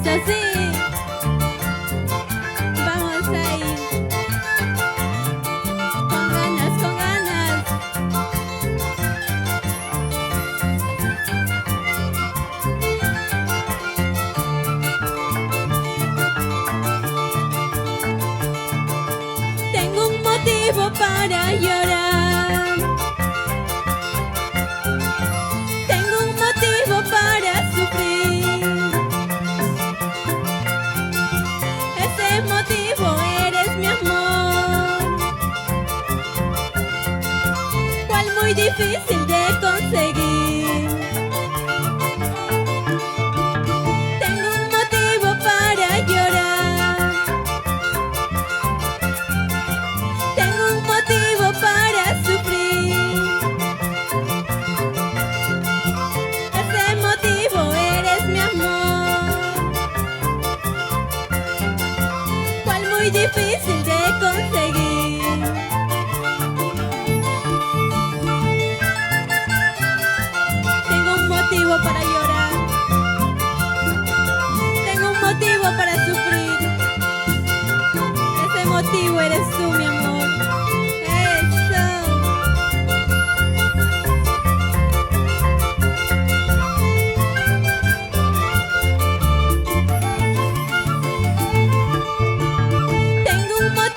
Eso sí, vamos a ir con ganas, con ganas. Tengo un motivo para llorar. Tengo un motivo para sufrir. Ese motivo eres mi amor, cual muy difícil de conseguir. Tengo un motivo para llorar. Tengo un motivo para sufrir. Ese motivo eres mi amor, cual muy difícil de conseguir. Tengo un motivo para llorar. Tengo un motivo para sufrir. Ese motivo eres tú, mi amor. Eso. Tengo un motivo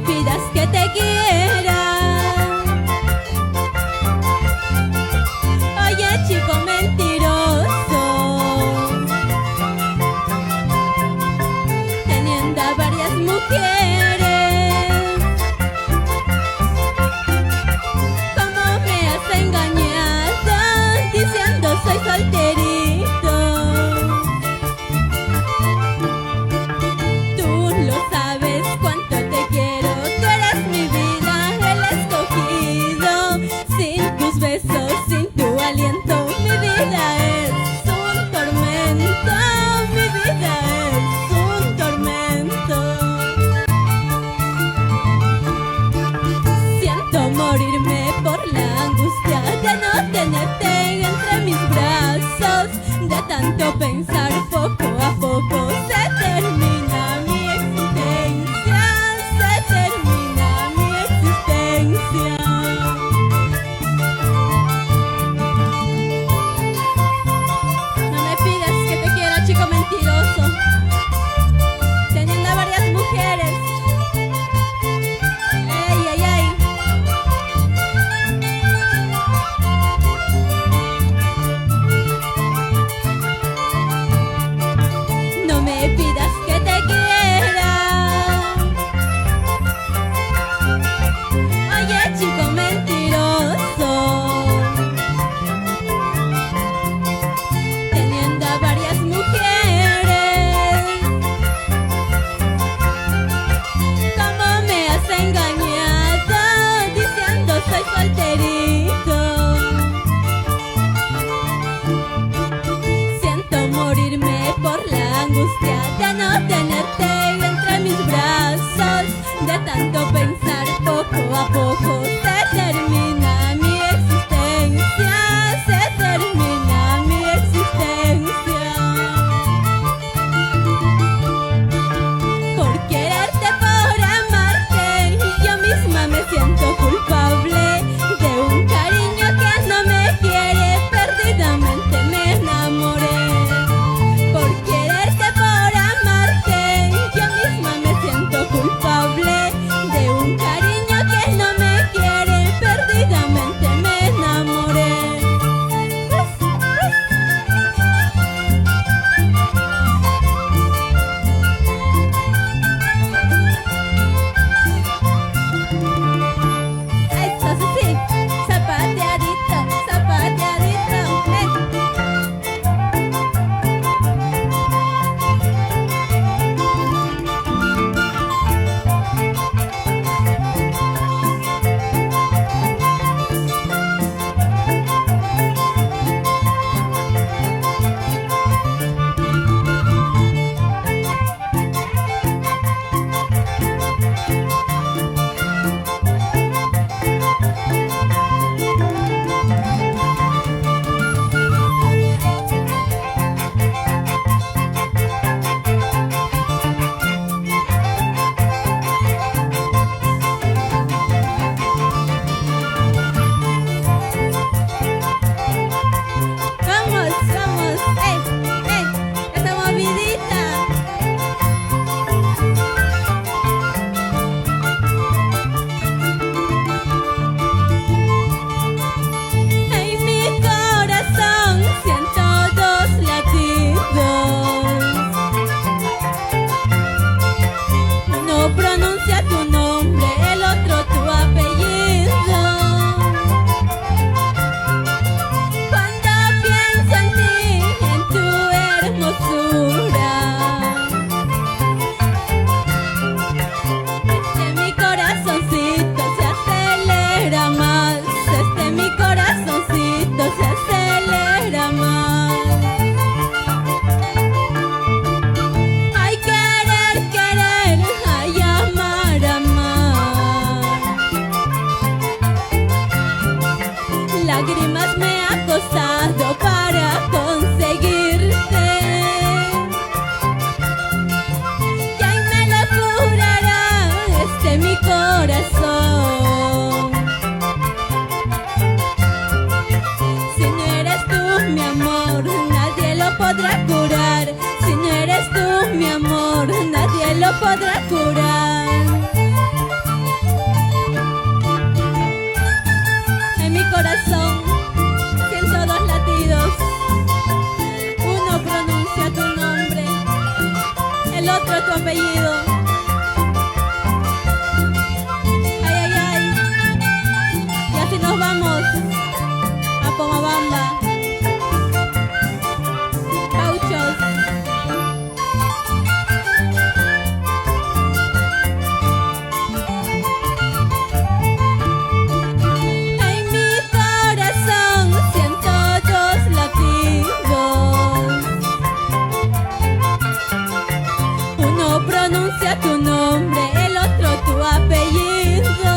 pidas que te quiera. Oye, chico mentiroso, teniendo a varias mujeres, ¿cómo me has engañado diciendo soy solterito? Tú lo sabes cuánto te quiero, tú eres mi vida, el escogido. Sin tus besos, sin tu aliento, mi vida es un tormento, mi vida es un tormento. Siento morirme por la angustia de no tenerte entre mis brazos, de tanto pensar poco a poco se termina mi existencia, se termina mi existencia. No me pidas que te quiera, chico mentiroso, teniendo a varias mujeres. Ey, ey, ey. No me pidas que te quiera. Oye, chico mentiroso, teniendo a varias mujeres, ¿cómo me has engañado diciendo soy solterito? Siento morirme por la angustia de no tenerte entre mis brazos, de tanto pensar poco a poco se termina mi existencia, se termina mi existencia. Por quererte, por amarte, yo misma me siento culpable de un cariño que no me quiere, perdidamente me enamoré. Por quererte, por amarte, yo misma me siento culpable de un cariño que no me quiere, perdidamente me enamoré. Eso sí, zapateadito, zapateadito, vamos, vamos, esa movidita. En mi corazón siento dos latidos. Uno pronuncia tu nombre, el otro tu apellido. Cuando pienso en ti, en tu hermosura, mi corazoncito se acelera más, mi corazoncito se acelera más. Ay, querer, querer, ay, amar, amar. Lágrimas me ha costado para conseguirte, y ay, me lo jurará mi corazón. Si no eres tú mi amor, nadie lo podrá curar. Si no eres tú mi amor, nadie lo podrá curar. el otro tu apellido. Ay, ay, ay. Y así nos vamos a Pomabamba. Gauchos. En mi corazón siento dos latidos. Uno pronuncia tu nombre, el otro tu apellido.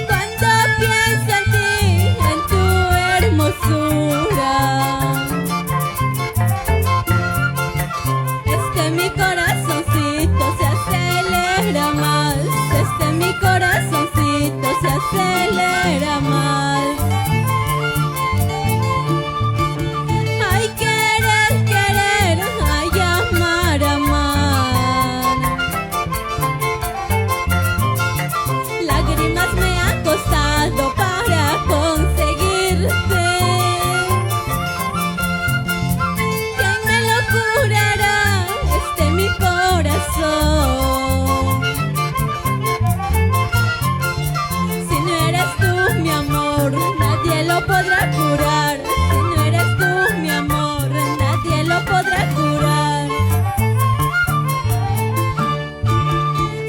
Cuando pienso en ti, en tu hermosura, mi corazoncito se acelera más. Mi corazoncito se acelera más. Ay, querer, querer, ay, amar, amar. Lágrimas me han costado para conseguirte. ¿Quién me lo curará? Mi corazón. Si no eres tú, mi amor, nadie lo podrá curar. Si no eres tú, mi amor, nadie lo podrá curar.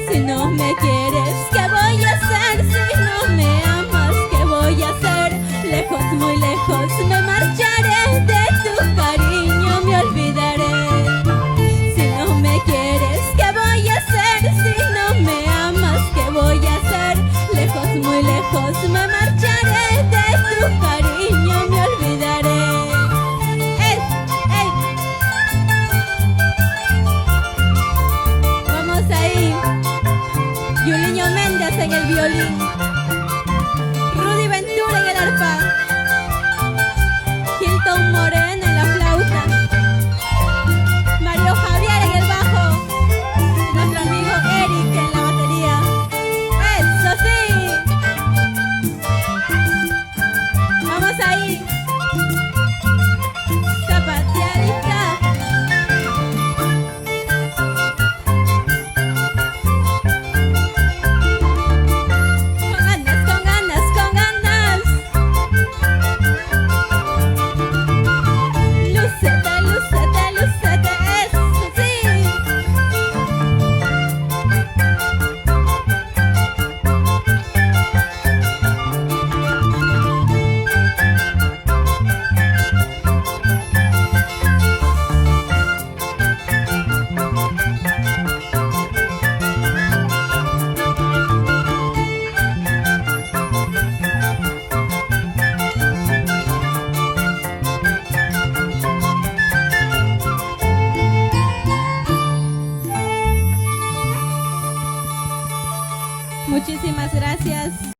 Si no me quieres, ¿qué voy a hacer? Si no me amas, ¿qué voy a hacer? Lejos, muy lejos, me marcharé de tu cariño, me olvidaré. Muy lejos me marcharé de tu cariño, me olvidaré. ¡Ey! ¡Ey! Vamos ahí. Yuliño Méndez en el violín, Rudy Ventura en el arpa, Hilton Moreno en la flauta, Mario Javier en el bajo, nuestro amigo Eric en la batería. ¡Eso sí! Vamos ahí. Zapateadita. Con ganas, con ganas, con ganas. Lucete, lucete, lucete. Eso sí. Muchísimas gracias.